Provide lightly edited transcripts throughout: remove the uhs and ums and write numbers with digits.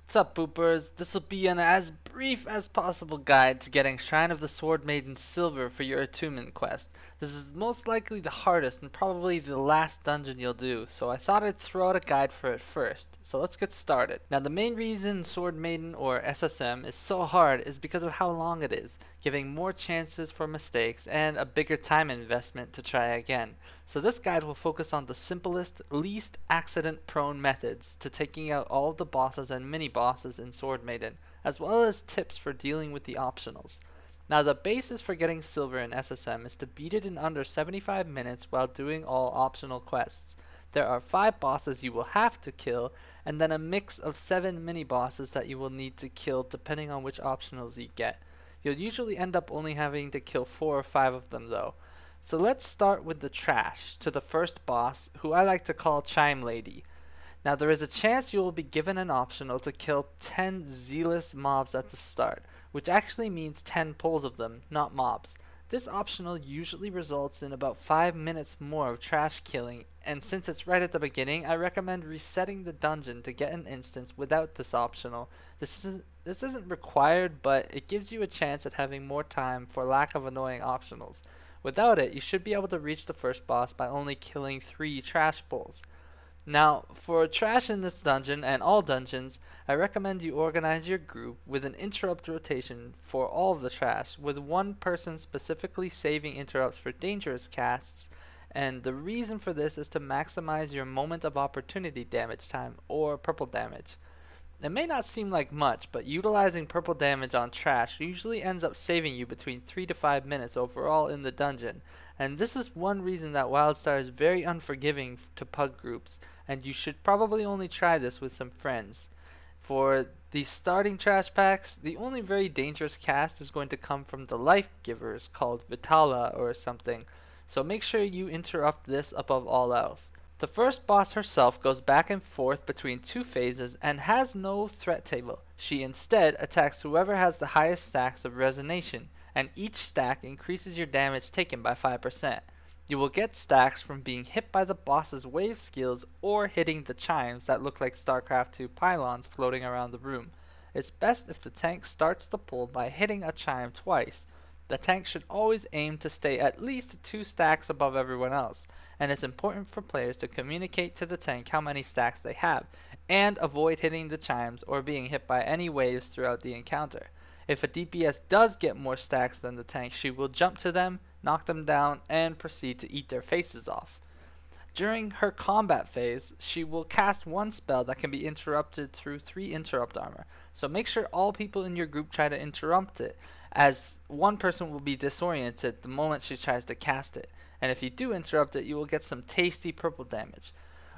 What's up, poopers? This will be an as brief as possible guide to getting Shrine of the Sword Maiden Silver for your attunement quest. This is most likely the hardest and probably the last dungeon you'll do, so I thought I'd throw out a guide for it first. So let's get started. Now the main reason Sword Maiden or SSM is so hard is because of how long it is, giving more chances for mistakes and a bigger time investment to try again. So this guide will focus on the simplest, least accident-prone methods to taking out all the bosses and mini-bosses in Sword Maiden, as well as tips for dealing with the optionals. Now the basis for getting silver in SSM is to beat it in under 75 minutes while doing all optional quests. There are 5 bosses you will have to kill, and then a mix of 7 mini-bosses that you will need to kill depending on which optionals you get. You'll usually end up only having to kill 4 or 5 of them though. So let's start with the trash, to the first boss, who I like to call Chime Lady. Now there is a chance you will be given an optional to kill 10 zealous mobs at the start, which actually means 10 pulls of them, not mobs. This optional usually results in about 5 minutes more of trash killing, and since it's right at the beginning, I recommend resetting the dungeon to get an instance without this optional. This isn't required, but it gives you a chance at having more time for lack of annoying optionals. Without it, you should be able to reach the first boss by only killing 3 trash pulls. Now, for trash in this dungeon and all dungeons, I recommend you organize your group with an interrupt rotation for all of the trash, with one person specifically saving interrupts for dangerous casts, and the reason for this is to maximize your moment of opportunity damage time, or purple damage. It may not seem like much, but utilizing purple damage on trash usually ends up saving you between 3 to 5 minutes overall in the dungeon, and this is one reason that Wildstar is very unforgiving to pug groups, and you should probably only try this with some friends. For the starting trash packs, the only very dangerous cast is going to come from the life givers called Vitala or something, so make sure you interrupt this above all else. The first boss herself goes back and forth between 2 phases and has no threat table. She instead attacks whoever has the highest stacks of resonation, and each stack increases your damage taken by 5%. You will get stacks from being hit by the boss's wave skills or hitting the chimes that look like StarCraft 2 pylons floating around the room. It's best if the tank starts the pull by hitting a chime twice. The tank should always aim to stay at least 2 stacks above everyone else, and it's important for players to communicate to the tank how many stacks they have, and avoid hitting the chimes or being hit by any waves throughout the encounter. If a DPS does get more stacks than the tank, she will jump to them, knock them down, and proceed to eat their faces off. During her combat phase, she will cast one spell that can be interrupted through 3 interrupt armor, so make sure all people in your group try to interrupt it, as one person will be disoriented the moment she tries to cast it, and if you do interrupt it, you will get some tasty purple damage.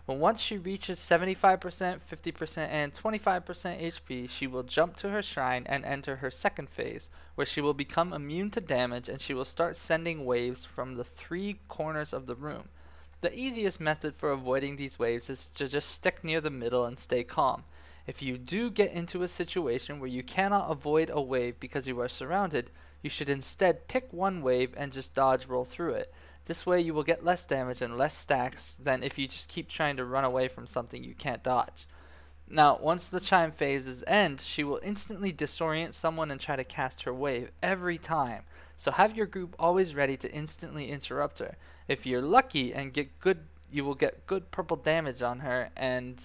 But once she reaches 75%, 50%, and 25% HP, she will jump to her shrine and enter her second phase, where she will become immune to damage and she will start sending waves from the 3 corners of the room. The easiest method for avoiding these waves is to just stick near the middle and stay calm. If you do get into a situation where you cannot avoid a wave because you are surrounded, you should instead pick one wave and just dodge roll through it. This way you will get less damage and less stacks than if you just keep trying to run away from something you can't dodge. Now, once the chime phases end, she will instantly disorient someone and try to cast her wave every time. So have your group always ready to instantly interrupt her. If you're lucky and get good, you will get good purple damage on her, and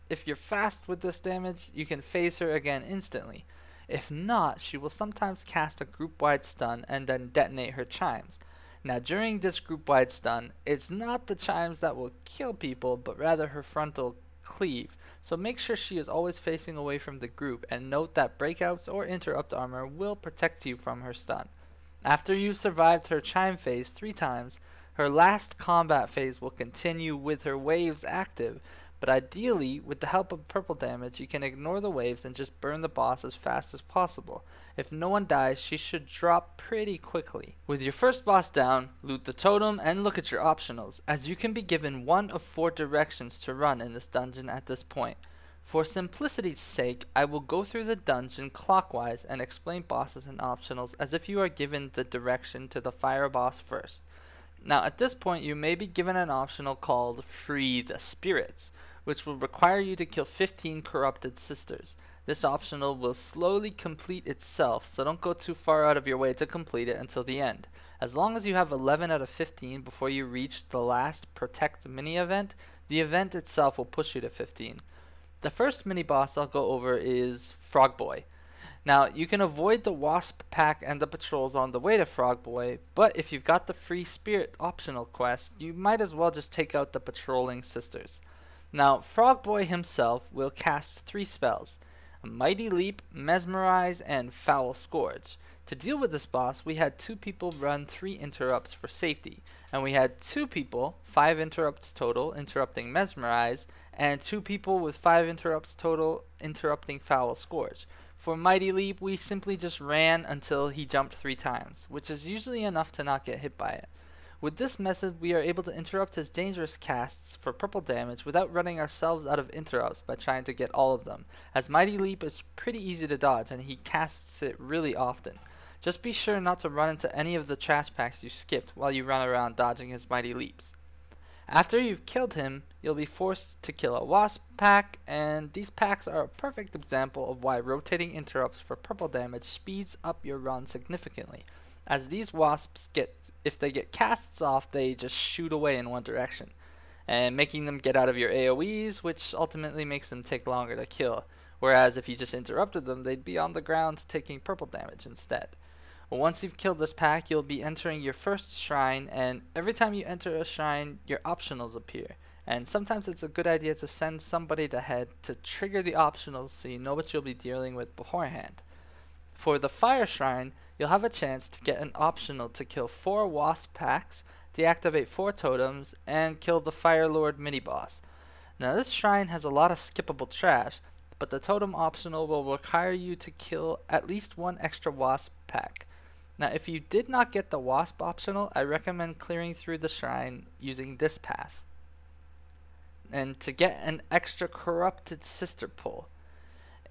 if you're fast with this damage, you can phase her again instantly. If not, she will sometimes cast a group-wide stun and then detonate her chimes. Now during this group-wide stun, it's not the chimes that will kill people, but rather her frontal cleave. So make sure she is always facing away from the group, and note that breakouts or interrupt armor will protect you from her stun. After you've survived her chime phase 3 times, her last combat phase will continue with her waves active, but ideally, with the help of purple damage, you can ignore the waves and just burn the boss as fast as possible. If no one dies, she should drop pretty quickly. With your first boss down, loot the totem and look at your optionals, as you can be given one of 4 directions to run in this dungeon at this point. For simplicity's sake, I will go through the dungeon clockwise and explain bosses and optionals as if you are given the direction to the fire boss first. Now at this point you may be given an optional called Free the Spirits, which will require you to kill 15 corrupted sisters. This optional will slowly complete itself, so don't go too far out of your way to complete it until the end. As long as you have 11 out of 15 before you reach the last Protect mini event, the event itself will push you to 15. The first mini boss I'll go over is Frog Boy. Now, you can avoid the Wasp pack and the patrols on the way to Frog Boy, but if you've got the free Spirit optional quest, you might as well just take out the patrolling sisters. Now, Frog Boy himself will cast 3 spells: a Mighty Leap, Mesmerize, and Foul Scourge. To deal with this boss, we had 2 people run 3 interrupts for safety, and we had 2 people, 5 interrupts total, interrupting Mesmerize, and 2 people with 5 interrupts total, interrupting Foul Scourge. For Mighty Leap, we simply just ran until he jumped 3 times, which is usually enough to not get hit by it. With this method, we are able to interrupt his dangerous casts for purple damage without running ourselves out of interrupts by trying to get all of them, as Mighty Leap is pretty easy to dodge and he casts it really often. Just be sure not to run into any of the trash packs you skipped while you run around dodging his Mighty Leaps. After you've killed him, you'll be forced to kill a Wasp pack, and these packs are a perfect example of why rotating interrupts for purple damage speeds up your run significantly, as these wasps if they get casts off, they just shoot away in one direction, and making them get out of your AoEs, which ultimately makes them take longer to kill, whereas if you just interrupted them, they'd be on the ground taking purple damage instead. Once you've killed this pack, you'll be entering your first shrine, and every time you enter a shrine, your optionals appear. And sometimes it's a good idea to send somebody ahead to trigger the optionals so you know what you'll be dealing with beforehand. For the fire shrine, you'll have a chance to get an optional to kill 4 wasp packs, deactivate 4 totems, and kill the Fire Lord mini-boss. Now this shrine has a lot of skippable trash, but the totem optional will require you to kill at least 1 extra wasp pack. Now if you did not get the wasp optional, I recommend clearing through the shrine using this path. And to get an extra corrupted sister pull.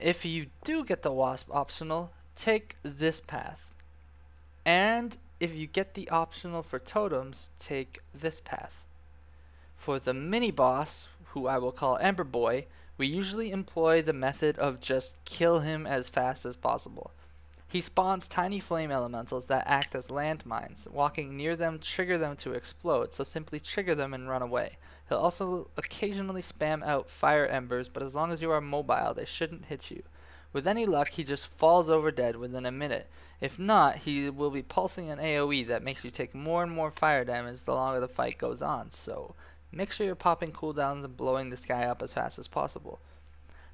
If you do get the wasp optional, take this path. And if you get the optional for totems, take this path. For the mini boss, who I will call Ember Boy, we usually employ the method of just kill him as fast as possible. He spawns tiny flame elementals that act as landmines. Walking near them trigger them to explode, so simply trigger them and run away. He'll also occasionally spam out fire embers, but as long as you are mobile, they shouldn't hit you. With any luck, he just falls over dead within a minute. If not, he will be pulsing an AoE that makes you take more and more fire damage the longer the fight goes on, so make sure you're popping cooldowns and blowing this guy up as fast as possible.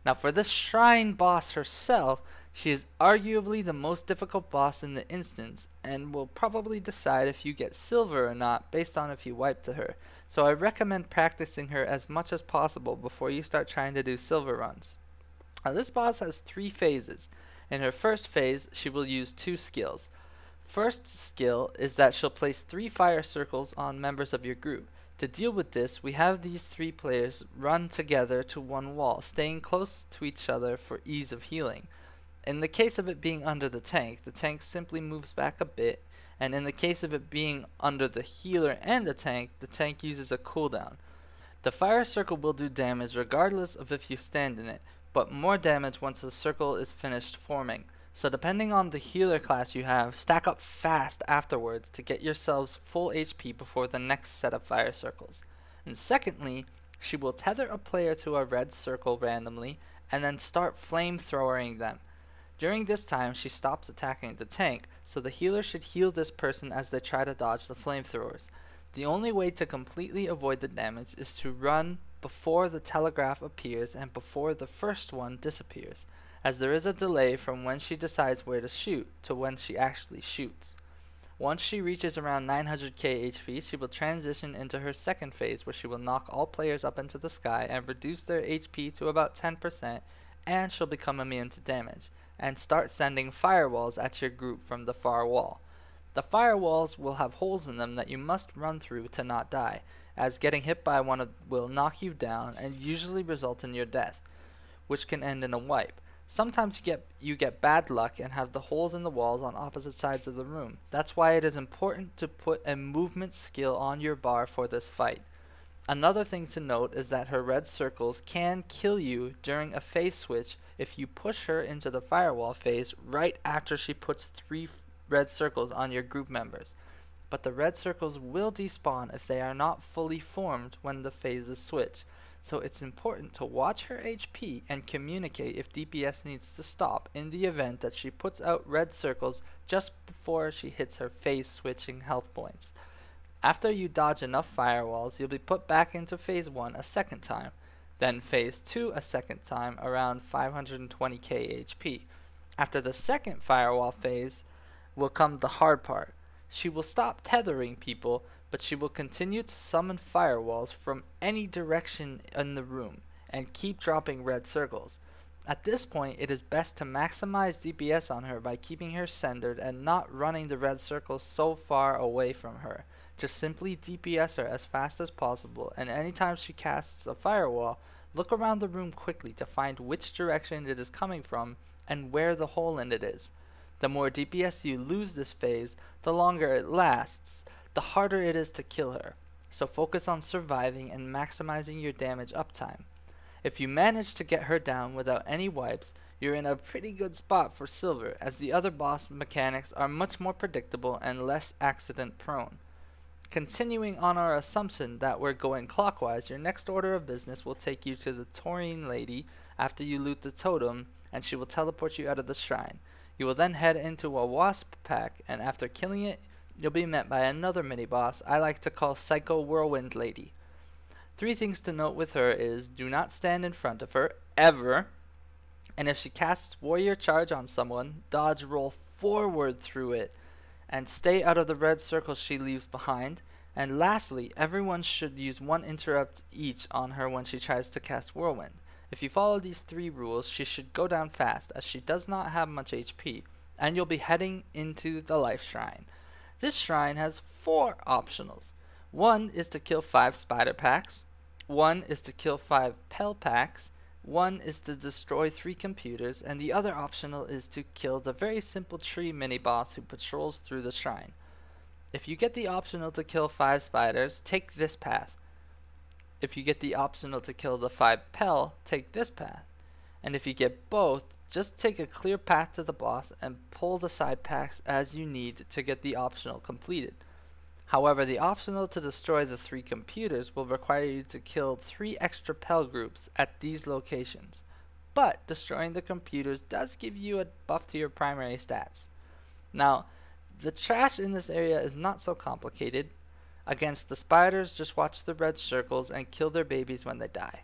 Now for this shrine boss herself, she is arguably the most difficult boss in the instance, and will probably decide if you get silver or not based on if you wipe to her, so I recommend practicing her as much as possible before you start trying to do silver runs. Now this boss has 3 phases. In her first phase, she will use 2 skills. First skill is that she'll place 3 fire circles on members of your group. To deal with this, we have these 3 players run together to one wall, staying close to each other for ease of healing. In the case of it being under the tank simply moves back a bit, and in the case of it being under the healer and the tank uses a cooldown. The fire circle will do damage regardless of if you stand in it, but more damage once the circle is finished forming. So depending on the healer class you have, stack up fast afterwards to get yourselves full HP before the next set of fire circles. And secondly, she will tether a player to a red circle randomly and then start flamethrowering them. During this time, she stops attacking the tank, so the healer should heal this person as they try to dodge the flamethrowers. The only way to completely avoid the damage is to run before the telegraph appears and before the first one disappears, as there is a delay from when she decides where to shoot to when she actually shoots. Once she reaches around 900k HP, she will transition into her second phase, where she will knock all players up into the sky and reduce their HP to about 10%, and she'll become immune to damage, and start sending firewalls at your group from the far wall. The firewalls will have holes in them that you must run through to not die, as getting hit by one will knock you down and usually result in your death, which can end in a wipe. Sometimes you get bad luck and have the holes in the walls on opposite sides of the room. That's why it is important to put a movement skill on your bar for this fight. Another thing to note is that her red circles can kill you during a phase switch if you push her into the firewall phase right after she puts 3 red circles on your group members. But the red circles will despawn if they are not fully formed when the phases switch. So it's important to watch her HP and communicate if DPS needs to stop in the event that she puts out red circles just before she hits her phase switching health points. After you dodge enough firewalls, you'll be put back into phase 1 a second time, then phase 2 a second time around 520k HP. After the second firewall phase will come the hard part. She will stop tethering people, but she will continue to summon firewalls from any direction in the room and keep dropping red circles. At this point, it is best to maximize DPS on her by keeping her centered and not running the red circles so far away from her. Just simply DPS her as fast as possible, and anytime she casts a firewall, look around the room quickly to find which direction it is coming from and where the hole in it is. The more DPS you lose this phase, the longer it lasts, the harder it is to kill her. So focus on surviving and maximizing your damage uptime. If you manage to get her down without any wipes, you're in a pretty good spot for silver, as the other boss mechanics are much more predictable and less accident prone. Continuing on our assumption that we're going clockwise, your next order of business will take you to the Torine Lady after you loot the totem, and she will teleport you out of the shrine. You will then head into a wasp pack, and after killing it, you'll be met by another mini-boss I like to call Psycho Whirlwind Lady. 3 things to note with her is, do not stand in front of her, ever, and if she casts Warrior Charge on someone, dodge roll forward through it, and stay out of the red circles she leaves behind. And lastly, everyone should use 1 interrupt each on her when she tries to cast Whirlwind. If you follow these 3 rules, she should go down fast, as she does not have much HP, and you'll be heading into the Life Shrine. This shrine has 4 optionals. 1 is to kill 5 spider packs, 1 is to kill 5 Pell packs, 1 is to destroy 3 computers, and the other optional is to kill the very simple tree mini-boss who patrols through the shrine. If you get the optional to kill 5 spiders, take this path. If you get the optional to kill the 5 Pell, take this path. And if you get both, just take a clear path to the boss and pull the side packs as you need to get the optional completed. However, the optional to destroy the 3 computers will require you to kill 3 extra Pell groups at these locations. But destroying the computers does give you a buff to your primary stats. Now, the trash in this area is not so complicated. Against the spiders, just watch the red circles and kill their babies when they die.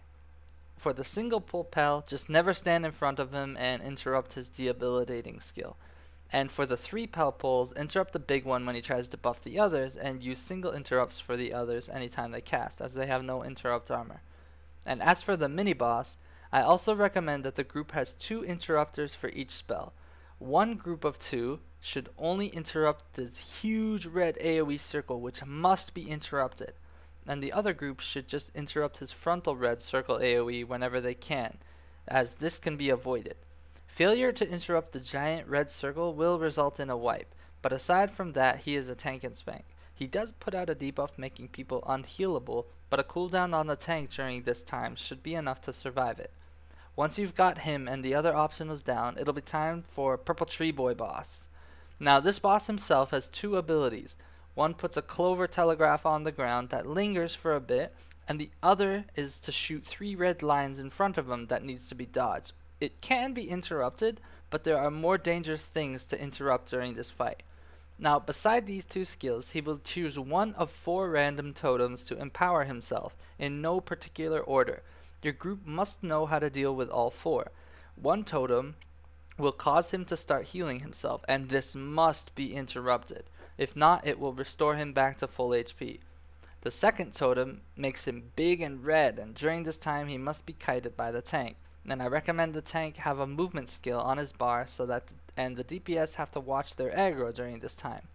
For the single pull Pell, just never stand in front of him and interrupt his debilitating skill. And for the 3 Pell pulls, interrupt the big one when he tries to buff the others, and use single interrupts for the others anytime they cast, as they have no interrupt armor. And as for the mini-boss, I also recommend that the group has 2 interrupters for each spell. One group of 2 should only interrupt this huge red AoE circle, which must be interrupted, and the other group should just interrupt his frontal red circle AoE whenever they can, as this can be avoided. Failure to interrupt the giant red circle will result in a wipe, but aside from that, he is a tank and spank. He does put out a debuff making people unhealable, but a cooldown on the tank during this time should be enough to survive it. Once you've got him and the other optionals down, it'll be time for Purple Tree Boy boss. Now this boss himself has 2 abilities. One puts a clover telegraph on the ground that lingers for a bit, and the other is to shoot 3 red lines in front of him that needs to be dodged. It can be interrupted, but there are more dangerous things to interrupt during this fight. Now, beside these 2 skills, he will choose one of 4 random totems to empower himself, in no particular order. Your group must know how to deal with all 4. One totem will cause him to start healing himself, and this must be interrupted. If not, it will restore him back to full HP. The second totem makes him big and red, and during this time he must be kited by the tank. And I recommend the tank have a movement skill on his bar so that the DPS have to watch their aggro during this time.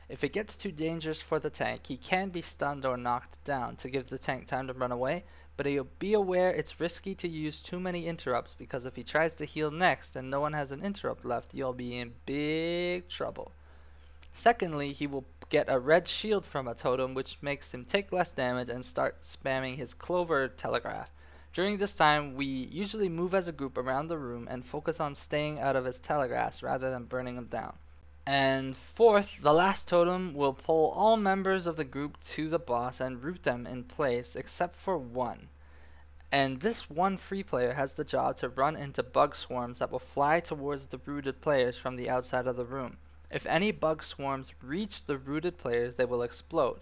If it gets too dangerous for the tank, he can be stunned or knocked down to give the tank time to run away, but he'll be aware it's risky to use too many interrupts, because if he tries to heal next and no one has an interrupt left, you'll be in big trouble. Secondly, he will get a red shield from a totem, which makes him take less damage and start spamming his clover telegraph. During this time, we usually move as a group around the room and focus on staying out of his telegraphs rather than burning them down. And fourth, the last totem will pull all members of the group to the boss and root them in place except for one. And this one free player has the job to run into bug swarms that will fly towards the rooted players from the outside of the room. If any bug swarms reach the rooted players, they will explode.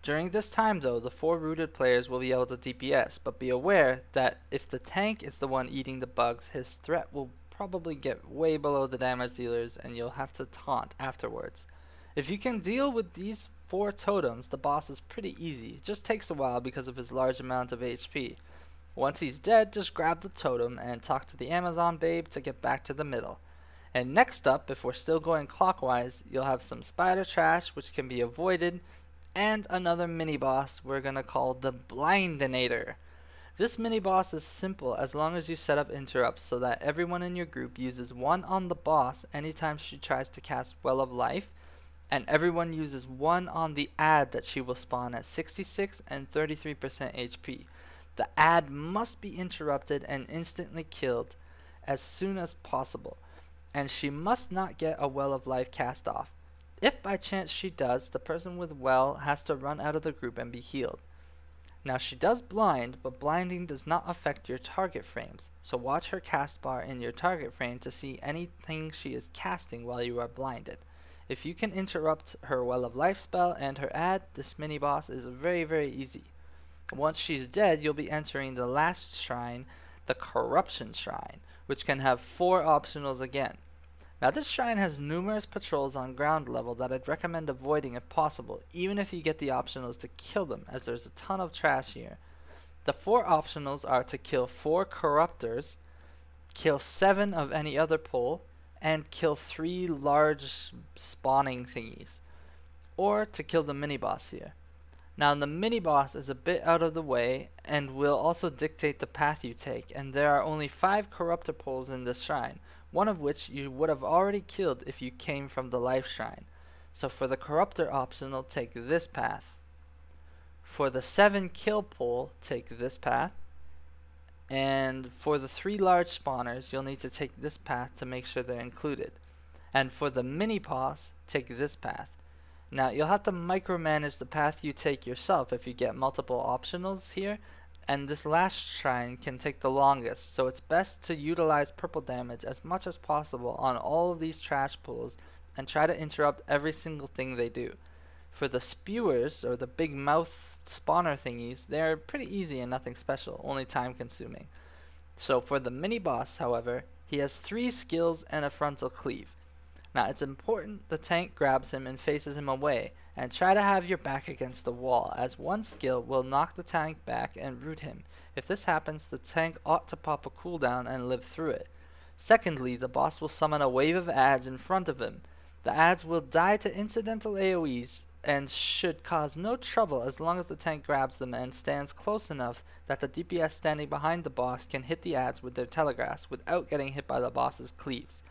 During this time though, the 4 rooted players will be able to DPS, but be aware that if the tank is the one eating the bugs, his threat will probably get way below the damage dealers and you'll have to taunt afterwards. If you can deal with these 4 totems, the boss is pretty easy. It just takes a while because of his large amount of HP. Once he's dead, just grab the totem and talk to the Amazon babe to get back to the middle. And next up, if we're still going clockwise, you'll have some spider trash which can be avoided, and another mini boss we're gonna call the Blindinator. This mini boss is simple as long as you set up interrupts so that everyone in your group uses 1 on the boss anytime she tries to cast Well of Life, and everyone uses 1 on the ad that she will spawn at 66 and 33% HP. The ad must be interrupted and instantly killed as soon as possible, and she must not get a Well of Life cast off. If by chance she does, the person with Well has to run out of the group and be healed. Now she does blind, but blinding does not affect your target frames, so watch her cast bar in your target frame to see anything she is casting while you are blinded. If you can interrupt her Well of Life spell and her ad, this mini boss is very easy. Once she's dead, you'll be entering the last shrine, the Corruption Shrine, which can have 4 optionals again. Now this shrine has numerous patrols on ground level that I'd recommend avoiding if possible, even if you get the optionals to kill them, as there's a ton of trash here. The 4 optionals are to kill 4 corruptors, kill 7 of any other pull, and kill 3 large spawning thingies, or to kill the mini boss here. Now the mini boss is a bit out of the way and will also dictate the path you take, and there are only 5 corruptor pulls in this shrine, one of which you would have already killed if you came from the life shrine. So for the corruptor optional, take this path. For the 7 kill pull, take this path. And for the 3 large spawners, you'll need to take this path to make sure they're included. And for the mini boss, take this path. Now you'll have to micromanage the path you take yourself if you get multiple optionals here, and this last shrine can take the longest, so it's best to utilize purple damage as much as possible on all of these trash pulls and try to interrupt every single thing they do. For the spewers, or the big mouth spawner thingies, they're pretty easy and nothing special, only time consuming. So for the mini boss, however, he has 3 skills and a frontal cleave. Now it's important the tank grabs him and faces him away, and try to have your back against the wall, as one skill will knock the tank back and root him. If this happens, the tank ought to pop a cooldown and live through it. Secondly, the boss will summon a wave of ads in front of him. The ads will die to incidental AoEs and should cause no trouble as long as the tank grabs them and stands close enough that the DPS standing behind the boss can hit the ads with their telegraphs without getting hit by the boss's cleaves.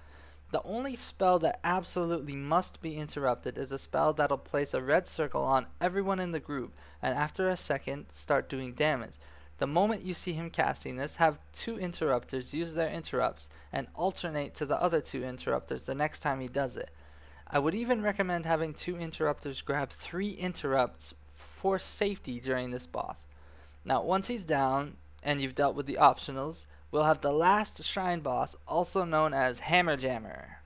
The only spell that absolutely must be interrupted is a spell that'll place a red circle on everyone in the group, and after a second start doing damage. The moment you see him casting this, have 2 interrupters use their interrupts and alternate to the other 2 interrupters the next time he does it. I would even recommend having 2 interrupters grab 3 interrupts for safety during this boss. Now once he's down and you've dealt with the optionals, we'll have the last shrine boss, also known as Hammer Jammer.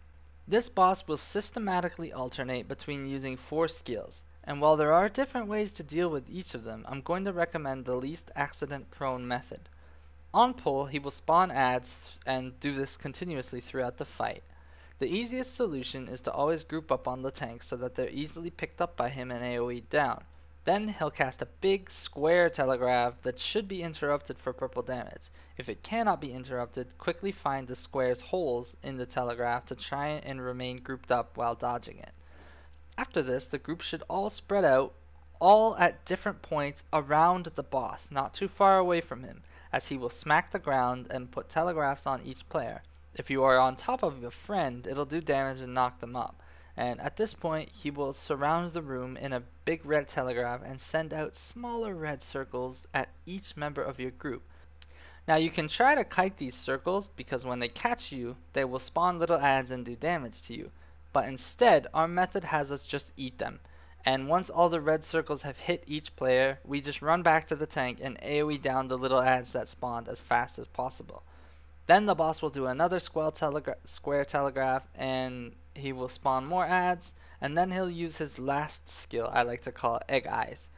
This boss will systematically alternate between using 4 skills, and while there are different ways to deal with each of them, I'm going to recommend the least accident prone method. On pull, he will spawn ads and do this continuously throughout the fight. The easiest solution is to always group up on the tank so that they're easily picked up by him and AoE down. Then he'll cast a big square telegraph that should be interrupted for purple damage. If it cannot be interrupted, quickly find the square's holes in the telegraph to try and remain grouped up while dodging it. After this, the group should all spread out, all at different points around the boss, not too far away from him, as he will smack the ground and put telegraphs on each player. If you are on top of a friend, it'll do damage and knock them up. And at this point, he will surround the room in a big red telegraph and send out smaller red circles at each member of your group. Now you can try to kite these circles because when they catch you, they will spawn little adds and do damage to you. But instead, our method has us just eat them. And once all the red circles have hit each player, we just run back to the tank and AoE down the little adds that spawned as fast as possible. Then the boss will do another square telegraph and he will spawn more adds, and then he'll use his last skill, I like to call Egg Eyes.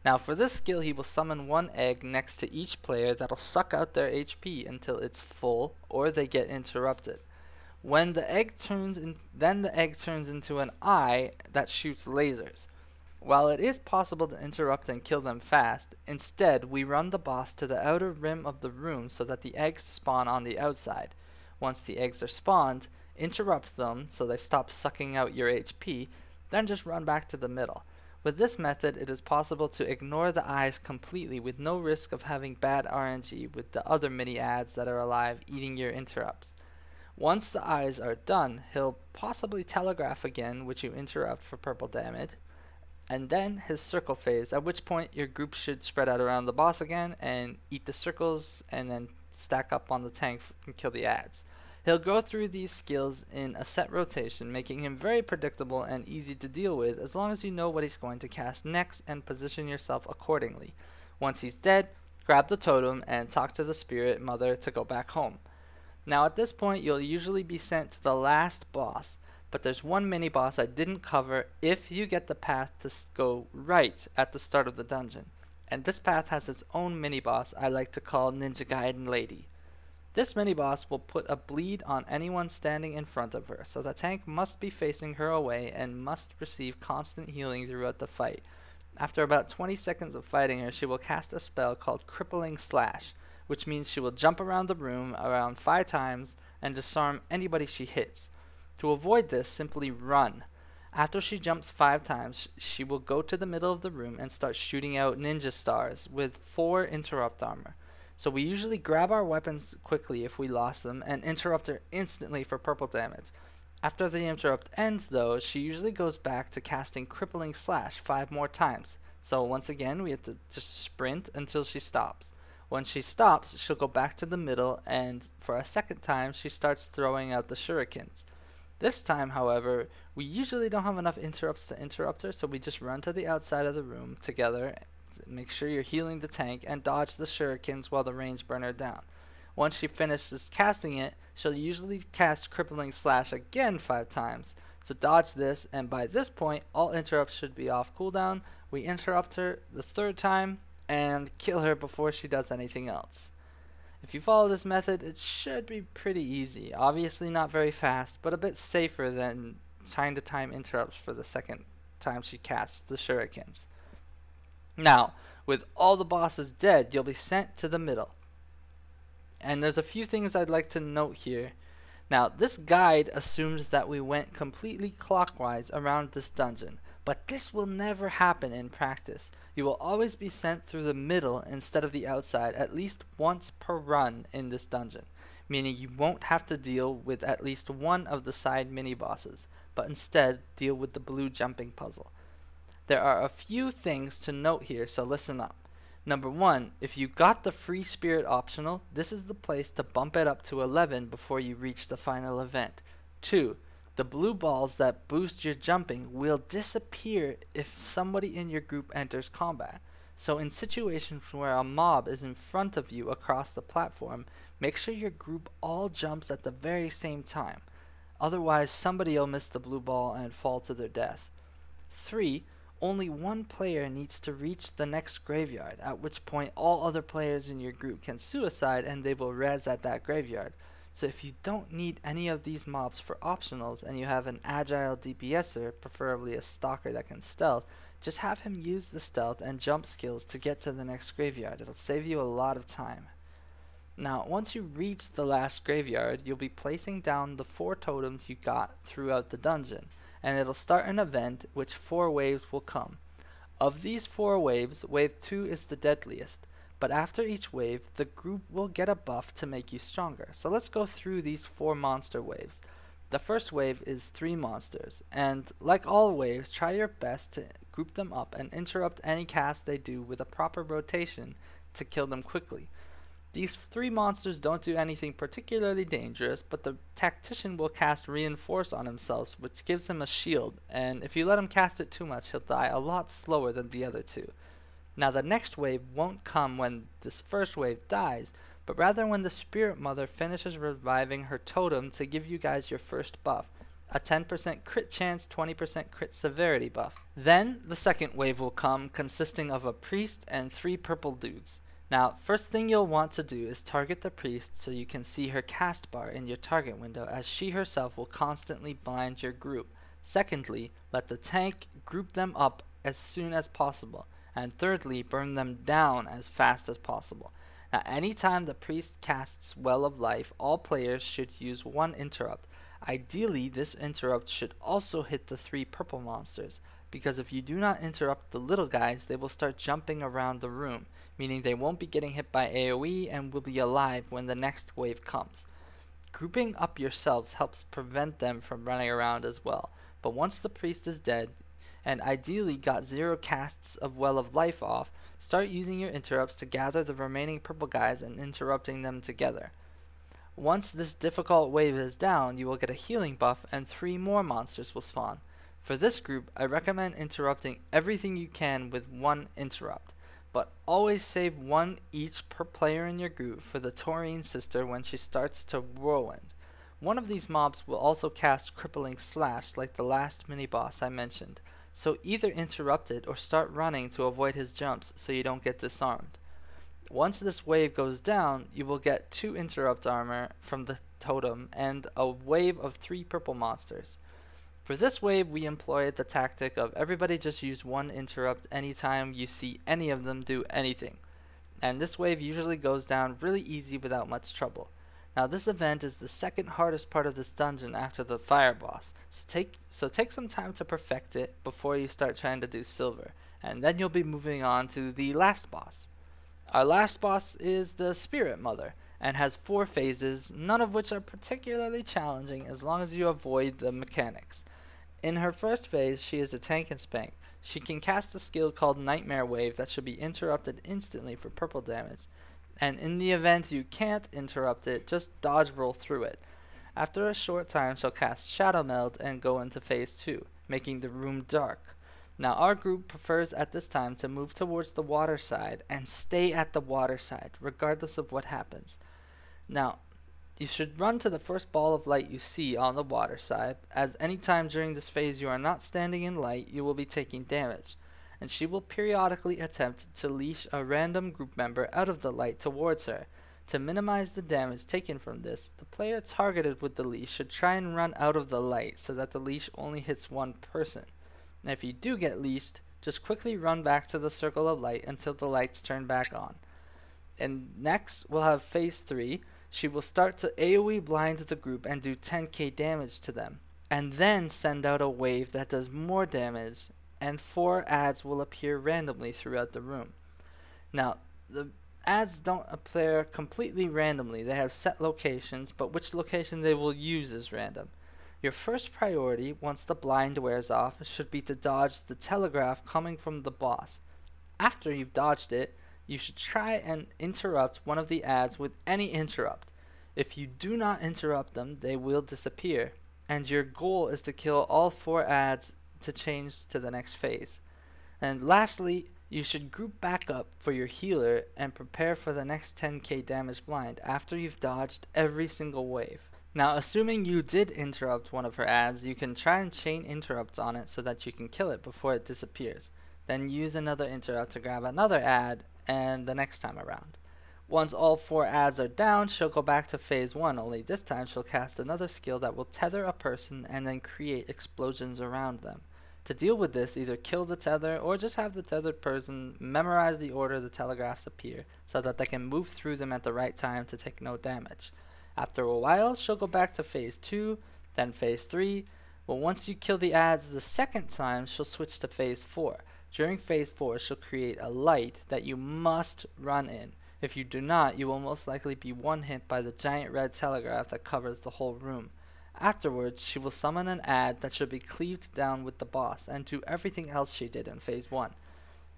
Now for this skill he will summon one egg next to each player that'll suck out their HP until it's full or they get interrupted. When the egg turns into an eye that shoots lasers. While it is possible to interrupt and kill them fast, instead we run the boss to the outer rim of the room so that the eggs spawn on the outside. Once the eggs are spawned, interrupt them so they stop sucking out your HP, then just run back to the middle. With this method, it is possible to ignore the eyes completely with no risk of having bad RNG with the other mini adds that are alive eating your interrupts. Once the eyes are done, he'll possibly telegraph again, which you interrupt for purple damage, and then his circle phase, at which point your group should spread out around the boss again and eat the circles and then stack up on the tank and kill the adds. He'll go through these skills in a set rotation, making him very predictable and easy to deal with as long as you know what he's going to cast next and position yourself accordingly. Once he's dead, grab the totem and talk to the spirit mother to go back home. Now at this point you'll usually be sent to the last boss, but there's one mini boss I didn't cover if you get the path to go right at the start of the dungeon. And this path has its own mini boss I like to call Chime Lady. This mini-boss will put a bleed on anyone standing in front of her, so the tank must be facing her away and must receive constant healing throughout the fight. After about 20 seconds of fighting her, she will cast a spell called Crippling Slash, which means she will jump around the room around 5 times and disarm anybody she hits. To avoid this, simply run. After she jumps 5 times, she will go to the middle of the room and start shooting out ninja stars with 4 interrupt armor. So we usually grab our weapons quickly if we lost them and interrupt her instantly for purple damage. After the interrupt ends though, she usually goes back to casting Crippling Slash 5 more times. So once again we have to just sprint until she stops. When she stops, she'll go back to the middle and for a second time she starts throwing out the shurikens. This time however, we usually don't have enough interrupts to interrupt her, so we just run to the outside of the room together. Make sure you're healing the tank and dodge the shurikens while the range burn her down. Once she finishes casting it, she'll usually cast Crippling Slash again 5 times. So dodge this, and by this point all interrupts should be off cooldown. We interrupt her the 3rd time and kill her before she does anything else. If you follow this method, it should be pretty easy. Obviously not very fast, but a bit safer than trying to time interrupts for the second time she casts the shurikens. Now, with all the bosses dead, you'll be sent to the middle. And there's a few things I'd like to note here. Now, this guide assumes that we went completely clockwise around this dungeon, but this will never happen in practice. You will always be sent through the middle instead of the outside at least once per run in this dungeon, meaning you won't have to deal with at least one of the side mini-bosses, but instead deal with the blue jumping puzzle. There are a few things to note here, so listen up. Number 1, if you got the free spirit optional, this is the place to bump it up to 11 before you reach the final event. 2, the blue balls that boost your jumping will disappear if somebody in your group enters combat. So in situations where a mob is in front of you across the platform, make sure your group all jumps at the very same time. Otherwise, somebody will miss the blue ball and fall to their death. 3, only one player needs to reach the next graveyard, at which point all other players in your group can suicide and they will res at that graveyard. So if you don't need any of these mobs for optionals and you have an agile DPSer, preferably a stalker that can stealth, just have him use the stealth and jump skills to get to the next graveyard. It'll save you a lot of time. Now, once you reach the last graveyard, you'll be placing down the 4 totems you got throughout the dungeon, and it'll start an event which 4 waves will come. Of these 4 waves, wave 2 is the deadliest, but after each wave, the group will get a buff to make you stronger. So let's go through these 4 monster waves. The first wave is 3 monsters, and like all waves, try your best to group them up and interrupt any cast they do with a proper rotation to kill them quickly. These 3 monsters don't do anything particularly dangerous, but the tactician will cast Reinforce on himself, which gives him a shield, and if you let him cast it too much, he'll die a lot slower than the other 2. Now the next wave won't come when this first wave dies, but rather when the Spirit Mother finishes reviving her totem to give you guys your first buff, a 10% crit chance, 20% crit severity buff. Then the second wave will come, consisting of a priest and 3 purple dudes. Now, first thing you'll want to do is target the priest so you can see her cast bar in your target window, as she herself will constantly blind your group. Secondly, let the tank group them up as soon as possible. And thirdly, burn them down as fast as possible. Now, anytime the priest casts Well of Life, all players should use 1 interrupt. Ideally, this interrupt should also hit the 3 purple monsters, because if you do not interrupt the little guys, they will start jumping around the room, meaning they won't be getting hit by AoE and will be alive when the next wave comes. Grouping up yourselves helps prevent them from running around as well, but once the priest is dead, and ideally got 0 casts of Well of Life off, start using your interrupts to gather the remaining purple guys and interrupting them together. Once this difficult wave is down, you will get a healing buff and 3 more monsters will spawn. For this group, I recommend interrupting everything you can with 1 interrupt, but always save 1 each per player in your group for the Torine sister when she starts to whirlwind. One of these mobs will also cast Crippling Slash like the last mini-boss I mentioned, so either interrupt it or start running to avoid his jumps so you don't get disarmed. Once this wave goes down, you will get 2 interrupt armor from the totem and a wave of 3 purple monsters. For this wave, we employed the tactic of everybody just use 1 interrupt anytime you see any of them do anything. And this wave usually goes down really easy without much trouble. Now this event is the second hardest part of this dungeon after the fire boss, so take some time to perfect it before you start trying to do silver, and then you'll be moving on to the last boss. Our last boss is the Spirit Mother, and has 4 phases, none of which are particularly challenging as long as you avoid the mechanics. In her first phase, she is a tank and spank. She can cast a skill called Nightmare Wave that should be interrupted instantly for purple damage. And in the event you can't interrupt it, just dodge roll through it. After a short time, she'll cast Shadow Meld and go into phase 2, making the room dark. Now our group prefers at this time to move towards the water side and stay at the water side, regardless of what happens. Now, you should run to the first ball of light you see on the water side, as any time during this phase you are not standing in light, you will be taking damage. And she will periodically attempt to leash a random group member out of the light towards her. To minimize the damage taken from this, the player targeted with the leash should try and run out of the light so that the leash only hits 1 person. Now if you do get leashed, just quickly run back to the circle of light until the lights turn back on. And next we'll have phase 3. She will start to AoE blind the group and do 10k damage to them, and then send out a wave that does more damage, and 4 ads will appear randomly throughout the room. Now, the ads don't appear completely randomly. They have set locations, but which location they will use is random. Your first priority, once the blind wears off, should be to dodge the telegraph coming from the boss. After you've dodged it, you should try and interrupt one of the ads with any interrupt. If you do not interrupt them, they will disappear, and your goal is to kill all 4 ads to change to the next phase. And lastly, you should group back up for your healer and prepare for the next 10k damage blind after you've dodged every single wave. Now assuming you did interrupt one of her ads, you can try and chain interrupts on it so that you can kill it before it disappears. Then use another interrupt to grab another ad and the next time around. Once all 4 ads are down, she'll go back to phase 1, only this time she'll cast another skill that will tether a person and then create explosions around them. To deal with this, either kill the tether or just have the tethered person memorize the order the telegraphs appear so that they can move through them at the right time to take no damage. After a while, she'll go back to phase 2, then phase 3, but once you kill the ads the second time, she'll switch to phase 4. During phase 4, she'll create a light that you must run in. If you do not, you will most likely be one hit by the giant red telegraph that covers the whole room. Afterwards, she will summon an ad that should be cleaved down with the boss and do everything else she did in phase 1.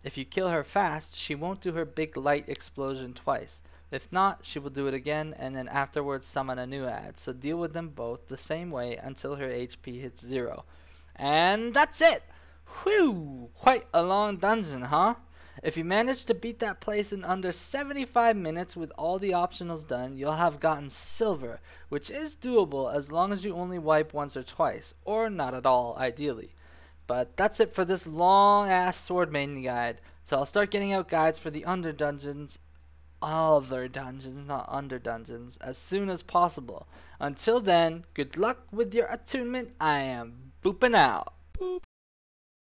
If you kill her fast, she won't do her big light explosion twice. If not, she will do it again and then afterwards summon a new ad, so deal with them both the same way until her HP hits 0. And that's it! Whew! Quite a long dungeon, huh? If you manage to beat that place in under 75 minutes with all the optionals done, you'll have gotten silver, which is doable as long as you only wipe once or twice, or not at all, ideally. But that's it for this long ass Sword Maiden guide, so I'll start getting out guides for the other dungeons, not under dungeons, as soon as possible. Until then, good luck with your attunement. I am booping out. Boop.